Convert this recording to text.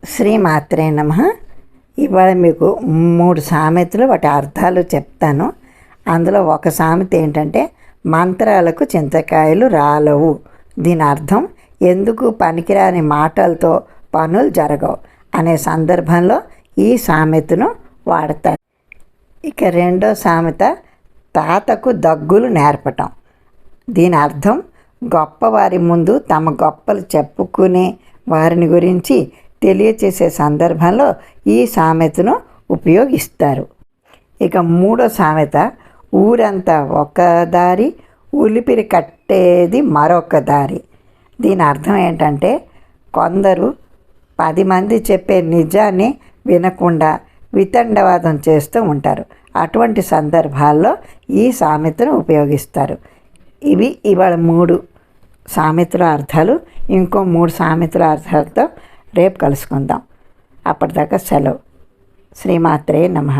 శ్రీమాత్రే నమః. ఇవాళ మీకు 3 సామెతలు వాటి అర్థాలు చెప్తాను. అందులో ఒక సామెత ఏంటంటే మంత్రాలకు చింతకాయలు రాలవు. దీని అర్థం ఎందుకు పనికిరాని మాటలతో పనులు జరగవు అనే సందర్భంలో ఈ సామెతను వాడతారు. ఇక రెండో సామెత తాతకు దగ్గులు నేర్పటం. దీని అర్థం గొప్పవారి ముందు తమ గొప్పలు చెప్పుకునే వారిని గురించి తెలియచేసే సందర్భంలో ఈ సామెతను ఉపయోగిస్తారు. ఇక మూడో సామెత ఊరంతా ఒక దారి, ఉలిపిరి కట్టేది మరొక దారి. దీని అర్థం ఏంటంటే కొందరు 10 మంది చెప్పే నిజాన్ని వినకుండా వితండవాదం చేస్తూ ఉంటారు. అటువంటి సందర్భాల్లో ఈ సామెతను ఉపయోగిస్తారు. ఇవి ఇవాళ 3 సామెతల అర్థాలు. ఇంకో 3 సామెతల అర్థాలతో రేపు కలుసుకుందాం. అప్పటిదాకా సెలవు. శ్రీమాత్రే నమః.